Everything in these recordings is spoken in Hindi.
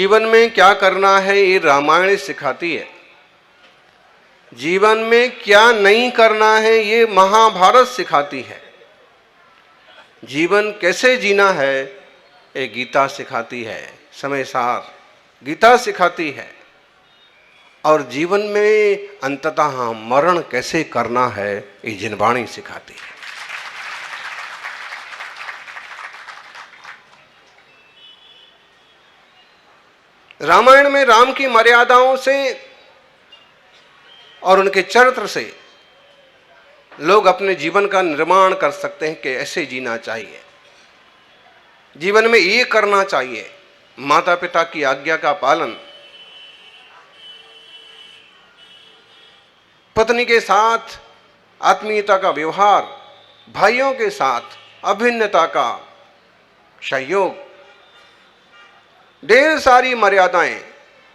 जीवन में क्या करना है ये रामायण सिखाती है। जीवन में क्या नहीं करना है ये महाभारत सिखाती है। जीवन कैसे जीना है ये गीता सिखाती है, समय सार गीता सिखाती है। और जीवन में अंततः मरण कैसे करना है ये जिनवाणी सिखाती है। रामायण में राम की मर्यादाओं से और उनके चरित्र से लोग अपने जीवन का निर्माण कर सकते हैं कि ऐसे जीना चाहिए, जीवन में ये करना चाहिए। माता पिता की आज्ञा का पालन, पत्नी के साथ आत्मीयता का व्यवहार, भाइयों के साथ अभिन्नता का सहयोग, ढेर सारी मर्यादाएं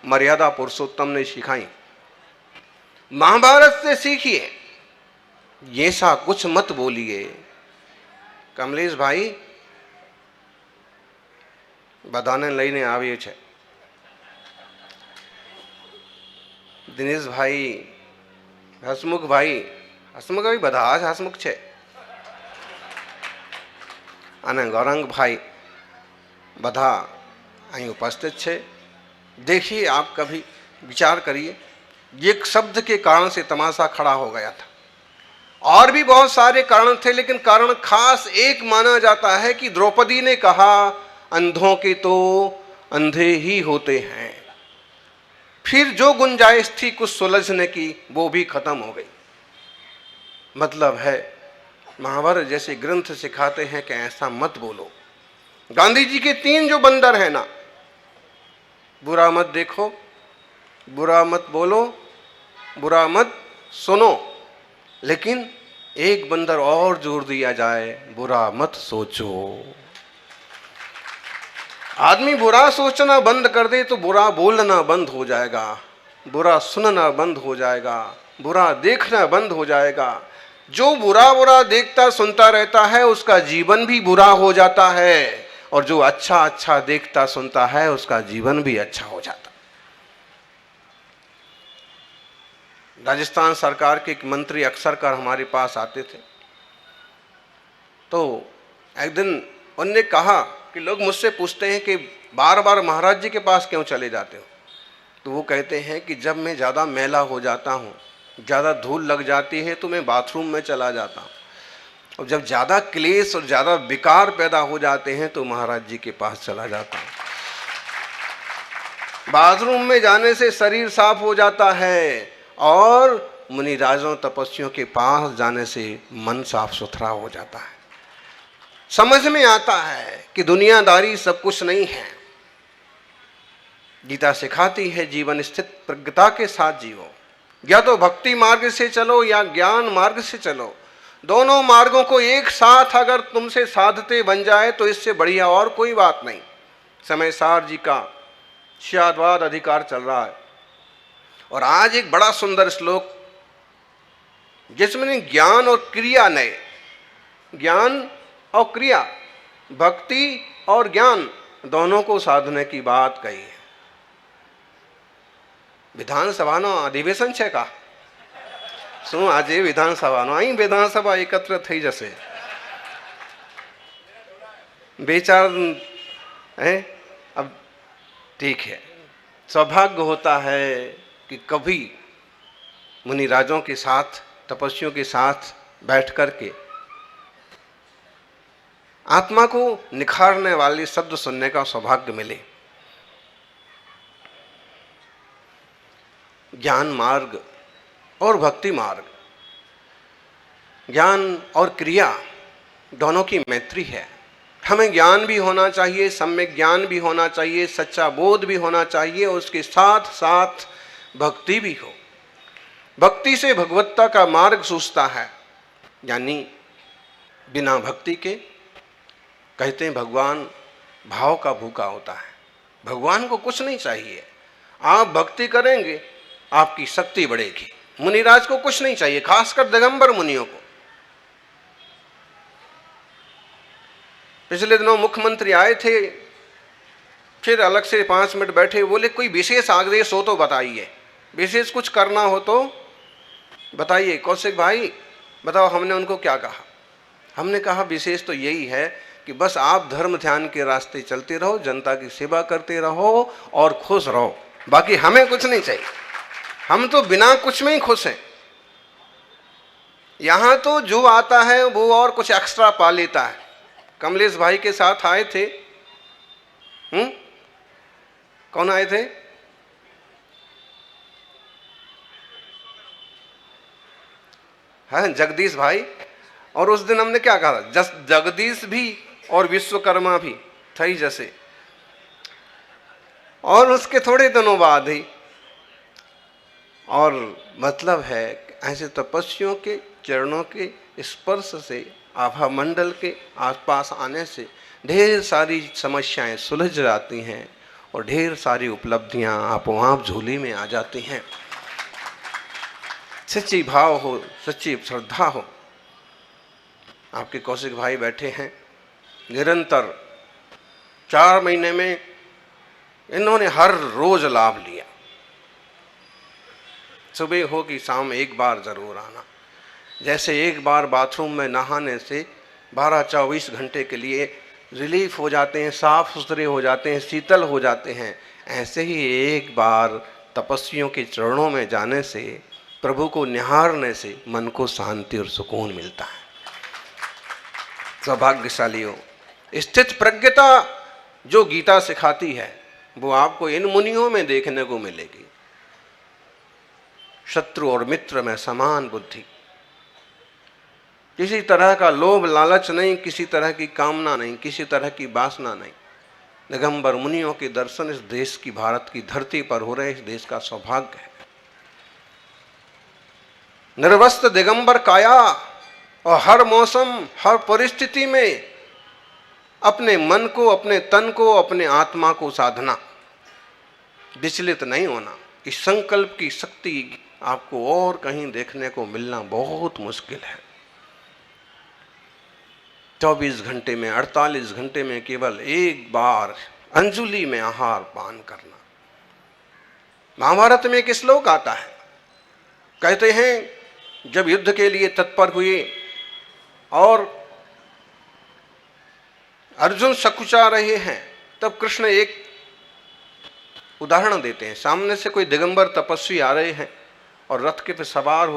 मर्यादा पुरुषोत्तम ने सिखाई। महाभारत से सीखिए, ये सा कुछ मत बोलिए। कमलेश भाई बधाने लईने आव्યો છે। દિનેશ ભાઈ, હસમુખ ભાઈ બધા જ હસમુખ છે અને ગૌરંગ ભાઈ બધા અહીં उपस्थित છે। देखिए, आप कभी विचार करिए, एक शब्द के कारण से तमाशा खड़ा हो गया था। और भी बहुत सारे कारण थे, लेकिन कारण खास एक माना जाता है कि द्रौपदी ने कहा अंधों के तो अंधे ही होते हैं। फिर जो गुंजाइश थी कुछ सुलझने की वो भी खत्म हो गई। मतलब है, महाभारत जैसे ग्रंथ सिखाते हैं कि ऐसा मत बोलो। गांधी जी के 3 जो बंदर हैं ना, बुरा मत देखो, बुरा मत बोलो, बुरा मत सुनो, लेकिन एक बंदर और जोड़ दिया जाए, बुरा मत सोचो। आदमी बुरा सोचना बंद कर दे तो बुरा बोलना बंद हो जाएगा, बुरा सुनना बंद हो जाएगा, बुरा देखना बंद हो जाएगा। जो बुरा बुरा देखता सुनता रहता है उसका जीवन भी बुरा हो जाता है, और जो अच्छा अच्छा देखता सुनता है उसका जीवन भी अच्छा हो जाता। राजस्थान सरकार के एक मंत्री अक्सर कर हमारे पास आते थे, तो एक दिन उनने कहा कि लोग मुझसे पूछते हैं कि बार बार महाराज जी के पास क्यों चले जाते हो। तो वो कहते हैं कि जब मैं ज़्यादा मैला हो जाता हूँ, ज़्यादा धूल लग जाती है तो मैं बाथरूम में चला जाता हूँ, और जब ज़्यादा क्लेश और ज़्यादा विकार पैदा हो जाते हैं तो महाराज जी के पास चला जाता हूँ। बाथरूम में जाने से शरीर साफ हो जाता है, और मुनिराजों तपस्वियों के पास जाने से मन साफ सुथरा हो जाता है। समझ में आता है कि दुनियादारी सब कुछ नहीं है। गीता सिखाती है जीवन स्थित प्रज्ञता के साथ जियो। या तो भक्ति मार्ग से चलो या ज्ञान मार्ग से चलो, दोनों मार्गों को एक साथ अगर तुमसे साधते बन जाए तो इससे बढ़िया और कोई बात नहीं। समय सार जी का शाद्वाद अधिकार चल रहा है, और आज एक बड़ा सुंदर श्लोक जिसमें ज्ञान और क्रिया ने, ज्ञान और क्रिया, भक्ति और ज्ञान दोनों को साधने की बात कही है। વિધાનસભાનો અધિવેશન છે કા શું? આજે વિધાનસભાનો અહીં વિધાનસભા એકત્ર થઈ જશે, 2-4 हैं। अब ठीक है, सौभाग्य होता है कि कभी मुनिराजों के साथ, तपस्वियों के साथ बैठ कर के आत्मा को निखारने वाले शब्द सुनने का सौभाग्य मिले। ज्ञान मार्ग और भक्ति मार्ग, ज्ञान और क्रिया दोनों की मैत्री है। हमें ज्ञान भी होना चाहिए, सम्यक ज्ञान भी होना चाहिए, सच्चा बोध भी होना चाहिए, और उसके साथ साथ भक्ति भी हो। भक्ति से भगवत्ता का मार्ग सूझता है, यानी बिना भक्ति के, कहते हैं भगवान भाव का भूखा होता है। भगवान को कुछ नहीं चाहिए, आप भक्ति करेंगे आपकी शक्ति बढ़ेगी। मुनिराज को कुछ नहीं चाहिए, खासकर दिगंबर मुनियों को। पिछले दिनों मुख्यमंत्री आए थे फिर अलग से 5 मिनट बैठे, बोले कोई विशेष आदेश हो तो बताइए, विशेष कुछ करना हो तो बताइए। कौशिक भाई बताओ। हमने उनको क्या कहा? हमने कहा विशेष तो यही है कि बस आप धर्म ध्यान के रास्ते चलते रहो, जनता की सेवा करते रहो और खुश रहो, बाकी हमें कुछ नहीं चाहिए। हम तो बिना कुछ में ही खुश हैं। यहां तो जो आता है वो और कुछ एक्स्ट्रा पा लेता है। कमलेश भाई के साथ आए थे, कौन आए थे? हाँ, जगदीश भाई। और उस दिन हमने क्या कहा? जगदीश भी और विश्वकर्मा भी थई जैसे। और उसके थोड़े दिनों बाद ही, और मतलब है ऐसे तपस्वियों के चरणों के स्पर्श से, आभा मंडल के आसपास आने से ढेर सारी समस्याएं सुलझ जाती हैं और ढेर सारी उपलब्धियां आपो आप झोली में आ जाती हैं। सच्ची भाव हो, सच्ची श्रद्धा हो। आपके कौशिक भाई बैठे हैं, निरंतर 4 महीने में इन्होंने हर रोज लाभ लिया। सुबह हो कि शाम एक बार जरूर आना। जैसे एक बार बाथरूम में नहाने से 12-24 घंटे के लिए रिलीफ हो जाते हैं, साफ सुथरे हो जाते हैं, शीतल हो जाते हैं, ऐसे ही एक बार तपस्वियों के चरणों में जाने से, प्रभु को निहारने से मन को शांति और सुकून मिलता है। सौभाग्यशाली हो। स्थित प्रज्ञता जो गीता सिखाती है वो आपको इन मुनियों में देखने को मिलेगी। शत्रु और मित्र में समान बुद्धि, किसी तरह का लोभ लालच नहीं, किसी तरह की कामना नहीं, किसी तरह की वासना नहीं। दिगंबर मुनियों के दर्शन इस देश की, भारत की धरती पर हो रहे, इस देश का सौभाग्य है। निर्वस्त्र दिगंबर काया, और हर मौसम हर परिस्थिति में अपने मन को, अपने तन को, अपने आत्मा को साधना, विचलित नहीं होना। इस संकल्प की शक्ति आपको और कहीं देखने को मिलना बहुत मुश्किल है। 24 घंटे में, 48 घंटे में केवल एक बार अंजुलि में आहार पान करना। महाभारत में एक श्लोक आता है, कहते हैं जब युद्ध के लिए तत्पर हुए और अर्जुन सकुचा रहे हैं, तब कृष्ण एक उदाहरण देते हैं। सामने से कोई दिगंबर तपस्वी आ रहे हैं और रथ के पे सवार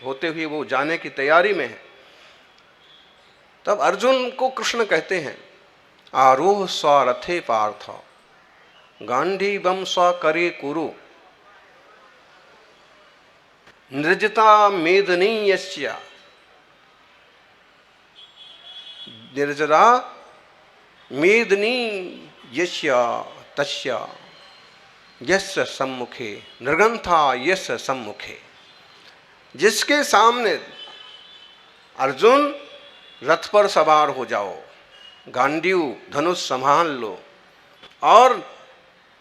होते हुए वो जाने की तैयारी में है। तब अर्जुन को कृष्ण कहते हैं, आरोह स्वरथे पार्थ गांडीवम स्वकरे कुरु निर्जता मेदनीयस्य निर्जरा मेदनी यस्य तस्य यस्य सम्मुखे निर्गंथा यस्य सम्मुखे। जिसके सामने अर्जुन रथ पर सवार हो जाओ, गांडीव धनुष संभाल लो और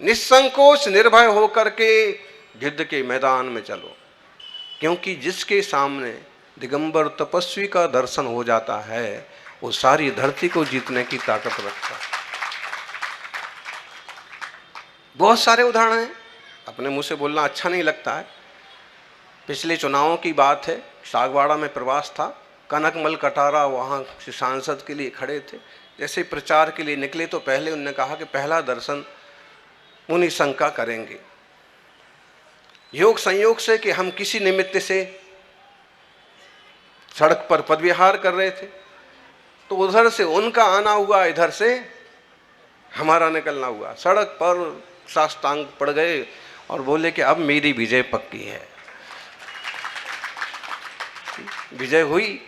निसंकोच निर्भय होकर के युद्ध के मैदान में चलो, क्योंकि जिसके सामने दिगंबर तपस्वी का दर्शन हो जाता है वो सारी धरती को जीतने की ताकत रखता है। बहुत सारे उदाहरण हैं, अपने मुंह से बोलना अच्छा नहीं लगता है। पिछले चुनावों की बात है, सागवाड़ा में प्रवास था, कनकमल कटारा वहाँ से सांसद के लिए खड़े थे। जैसे प्रचार के लिए निकले तो पहले उन्होंने कहा कि पहला दर्शन मुनि संघ का करेंगे। योग संयोग से कि हम किसी निमित्त से सड़क पर पदविहार कर रहे थे, तो उधर से उनका आना हुआ, इधर से हमारा निकलना हुआ। सड़क पर साष्टांग पड़ गए और बोले कि अब मेरी विजय पक्की है। विजय हुई,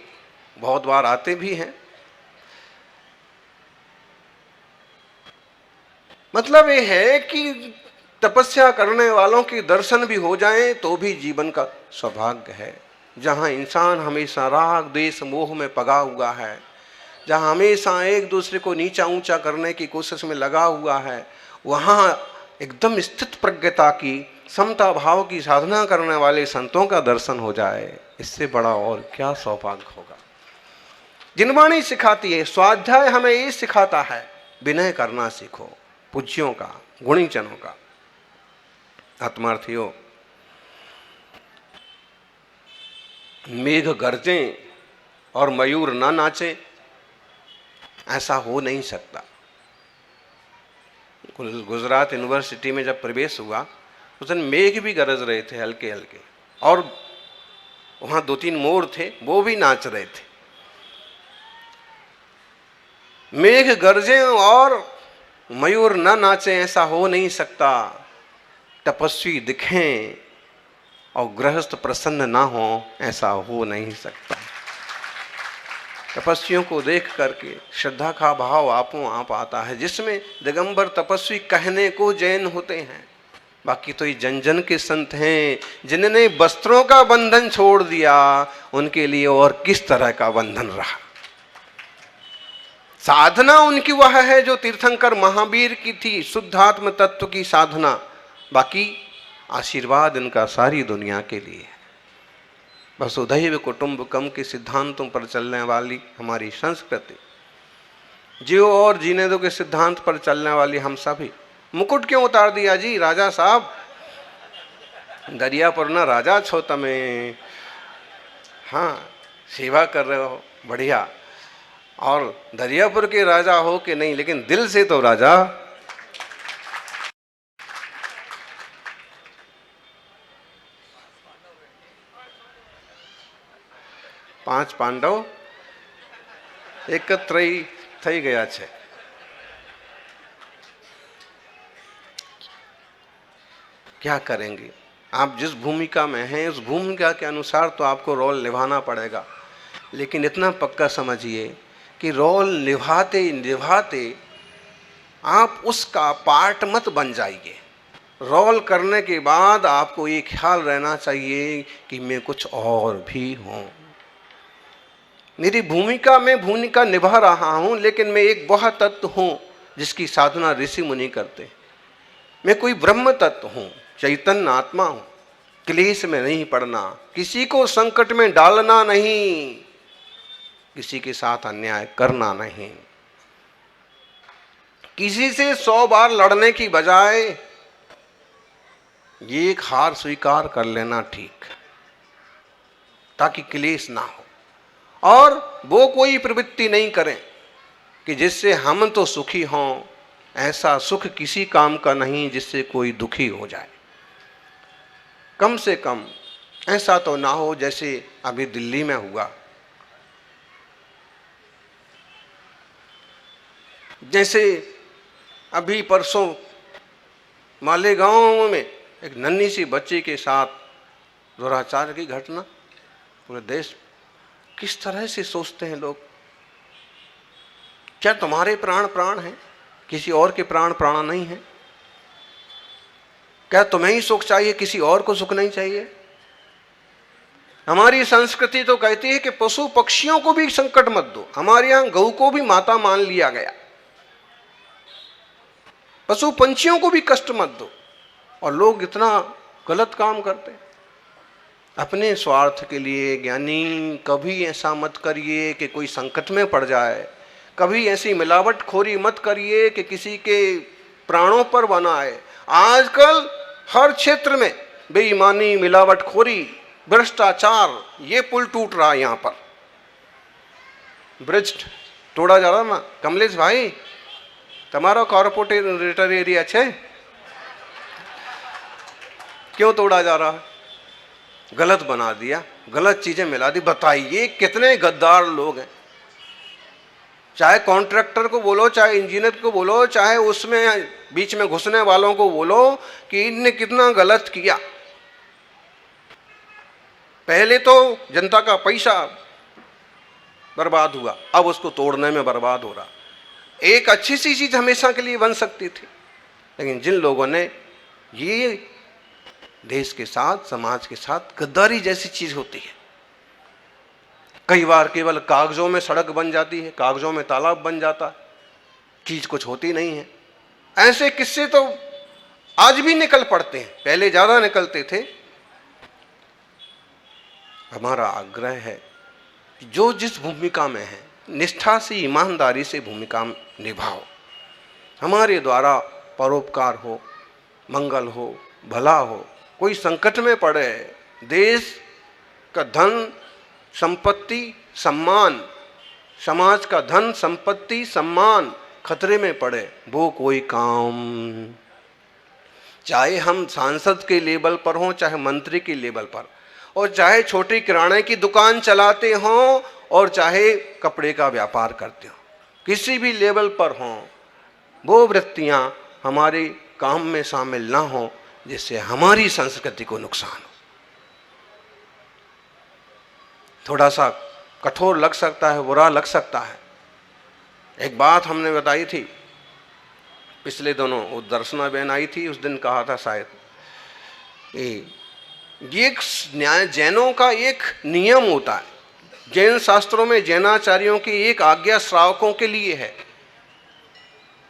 बहुत बार आते भी हैं। मतलब ये है कि तपस्या करने वालों के दर्शन भी हो जाएं तो भी जीवन का सौभाग्य है। जहां इंसान हमेशा राग द्वेष मोह में पगा हुआ है, जहां हमेशा एक दूसरे को नीचा ऊंचा करने की कोशिश में लगा हुआ है, वहां एकदम स्थित प्रज्ञता की, समता भाव की साधना करने वाले संतों का दर्शन हो जाए, इससे बड़ा और क्या सौभाग्य होगा। जिनवाणी सिखाती है, स्वाध्याय हमें ये सिखाता है, विनय करना सीखो, पूज्यों का, गुणीजनों का। आत्मार्थियों, मेघ गरजें और मयूर ना नाचे, ऐसा हो नहीं सकता। गुजरात यूनिवर्सिटी में जब प्रवेश हुआ उस दिन मेघ भी गरज रहे थे हल्के हल्के, और वहां 2-3 मोर थे, वो भी नाच रहे थे। मेघ गरजे और मयूर न नाचे, ऐसा हो नहीं सकता। तपस्वी दिखें और गृहस्थ प्रसन्न ना हो, ऐसा हो नहीं सकता। तपस्वियों को देख करके श्रद्धा का भाव आपो आप आता है, जिसमें दिगंबर तपस्वी कहने को जैन होते हैं। बाकी तो ये जन जन के संत हैं, जिन्होंने वस्त्रों का बंधन छोड़ दिया, उनके लिए और किस तरह का बंधन रहा। साधना उनकी वह है जो तीर्थंकर महावीर की थी, शुद्धात्म तत्व की साधना। बाकी आशीर्वाद इनका सारी दुनिया के लिए है। वसुधैव कुटुंबकम के सिद्धांतों पर चलने वाली हमारी संस्कृति, जियो और जीने दो के सिद्धांत पर चलने वाली हम सभी। मुकुट क्यों उतार दिया जी राजा साहब? दरियापुर ना राजा छो तमे, हाँ सेवा कर रहे हो बढ़िया, और दरियापुर के राजा हो कि नहीं, लेकिन दिल से तो राजा। પાંચ પાંડવ એકત્ર થઈ ગયા છે। क्या करेंगे? आप जिस भूमिका में हैं उस भूमिका के अनुसार तो आपको रोल निभाना पड़ेगा, लेकिन इतना पक्का समझिए कि रोल निभाते निभाते आप उसका पार्ट मत बन जाइए। रोल करने के बाद आपको ये ख्याल रहना चाहिए कि मैं कुछ और भी हूँ। मेरी भूमिका में भूमिका निभा रहा हूँ, लेकिन मैं एक वह तत्व हूँ जिसकी साधना ऋषि मुनि करते हैं। मैं कोई ब्रह्म तत्व हूँ, चैतन्य आत्मा हूँ। क्लेश में नहीं पड़ना, किसी को संकट में डालना नहीं, किसी के साथ अन्याय करना नहीं, किसी से 100 बार लड़ने की बजाय ये एक हार स्वीकार कर लेना ठीक, ताकि क्लेश ना हो। और वो कोई प्रवृत्ति नहीं करें कि जिससे हम तो सुखी हों, ऐसा सुख किसी काम का नहीं जिससे कोई दुखी हो जाए। कम से कम ऐसा तो ना हो जैसे अभी दिल्ली में हुआ। जैसे अभी परसों मालेगांव में एक नन्ही सी बच्ची के साथ दुराचार की घटना, पूरे देश किस तरह से सोचते हैं लोग। क्या तुम्हारे प्राण प्राण हैं? किसी और के प्राण प्राण नहीं है? क्या तुम्हें ही सुख चाहिए, किसी और को सुख नहीं चाहिए? हमारी संस्कृति तो कहती है कि पशु पक्षियों को भी संकट मत दो। हमारे यहां गऊ को भी माता मान लिया गया, पशु पंछियों को भी कष्ट मत दो। और लोग इतना गलत काम करते हैं अपने स्वार्थ के लिए। ज्ञानी, कभी ऐसा मत करिए कि कोई संकट में पड़ जाए। कभी ऐसी मिलावटखोरी मत करिए कि किसी के प्राणों पर बनाए। आजकल हर क्षेत्र में बेईमानी, मिलावटखोरी, भ्रष्टाचार, ये पुल टूट रहा है। यहाँ पर ब्रिज तोड़ा जा रहा ना। कमलेश भाई, તમારો कॉर्पोरेटर एरिया है, क्यों तोड़ा जा रहा है? गलत बना दिया, गलत चीजें मिला दी। बताइए कितने गद्दार लोग हैं। चाहे कॉन्ट्रैक्टर को बोलो, चाहे इंजीनियर को बोलो, चाहे उसमें बीच में घुसने वालों को बोलो कि इनने कितना गलत किया। पहले तो जनता का पैसा बर्बाद हुआ, अब उसको तोड़ने में बर्बाद हो रहा। एक अच्छी सी चीज हमेशा के लिए बन सकती थी, लेकिन जिन लोगों ने ये देश के साथ, समाज के साथ गद्दारी जैसी चीज होती है। कई बार केवल कागजों में सड़क बन जाती है, कागजों में तालाब बन जाता है, चीज कुछ होती नहीं है। ऐसे किस्से तो आज भी निकल पड़ते हैं, पहले ज्यादा निकलते थे। हमारा आग्रह है कि जो जिस भूमिका में है, निष्ठा से, ईमानदारी से भूमिका निभाओ। हमारे द्वारा परोपकार हो, मंगल हो, भला हो, कोई संकट में पड़े, देश का धन संपत्ति सम्मान, समाज का धन संपत्ति सम्मान खतरे में पड़े, वो कोई काम, चाहे हम सांसद के लेवल पर हों, चाहे मंत्री के लेवल पर, और चाहे छोटी किराने की दुकान चलाते हों, और चाहे कपड़े का व्यापार करते हों, किसी भी लेवल पर हों, वो वृत्तियां हमारे काम में शामिल ना हो जिससे हमारी संस्कृति को नुकसान हो। थोड़ा सा कठोर लग सकता है, बुरा लग सकता है। एक बात हमने बताई थी पिछले दिनों, वो दर्शना बहन आई थी, उस दिन कहा था शायद, ये एक न्याय जैनों का एक नियम होता है, जैन शास्त्रों में जैनाचार्यों की एक आज्ञा श्रावकों के लिए है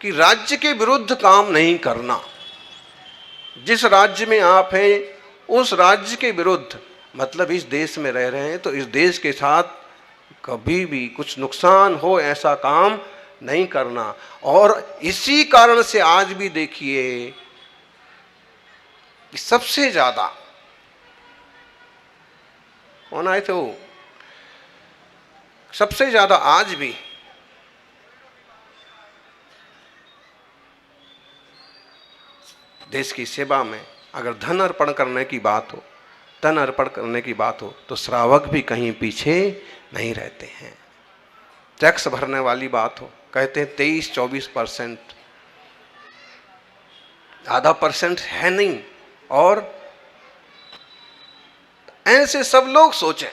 कि राज्य के विरुद्ध काम नहीं करना। जिस राज्य में आप हैं उस राज्य के विरुद्ध, मतलब इस देश में रह रहे हैं तो इस देश के साथ कभी भी कुछ नुकसान हो ऐसा काम नहीं करना। और इसी कारण से आज भी देखिए कि सबसे ज्यादा कौन आए थे वो, सबसे ज्यादा आज भी देश की सेवा में अगर धन अर्पण करने की बात हो, तन अर्पण करने की बात हो, तो श्रावक भी कहीं पीछे नहीं रहते हैं। टैक्स भरने वाली बात हो, कहते हैं 23-24%, आधा % है नहीं। और ऐसे सब लोग सोचें,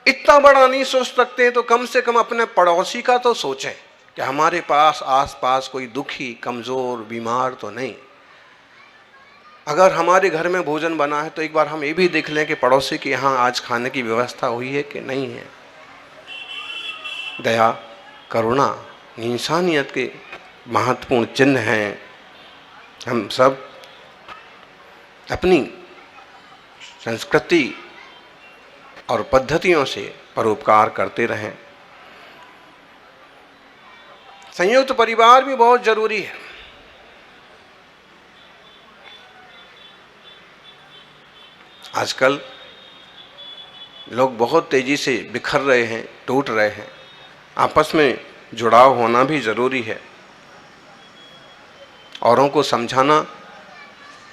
इतना बड़ा नहीं सोच सकते तो कम से कम अपने पड़ोसी का तो सोचें कि हमारे पास आसपास कोई दुखी, कमजोर, बीमार तो नहीं। अगर हमारे घर में भोजन बना है तो एक बार हम ये भी देख लें कि पड़ोसी के यहाँ आज खाने की व्यवस्था हुई है कि नहीं है। दया, करुणा, इंसानियत के महत्वपूर्ण चिन्ह हैं। हम सब अपनी संस्कृति और पद्धतियों से परोपकार करते रहें। संयुक्त परिवार भी बहुत जरूरी है। आजकल लोग बहुत तेजी से बिखर रहे हैं, टूट रहे हैं। आपस में जुड़ाव होना भी जरूरी है। औरों को समझाना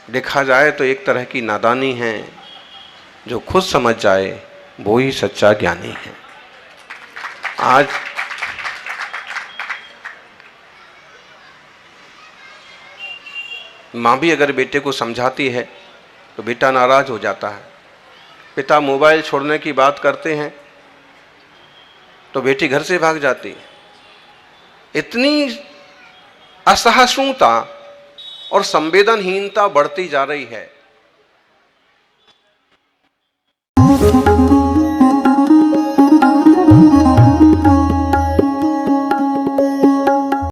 देखा जाए तो एक तरह की नादानी है। जो खुद समझ जाए वो ही सच्चा ज्ञानी है। आज माँ भी अगर बेटे को समझाती है तो बेटा नाराज हो जाता है। पिता मोबाइल छोड़ने की बात करते हैं तो बेटी घर से भाग जाती है। इतनी असहिष्णुता और संवेदनहीनता बढ़ती जा रही है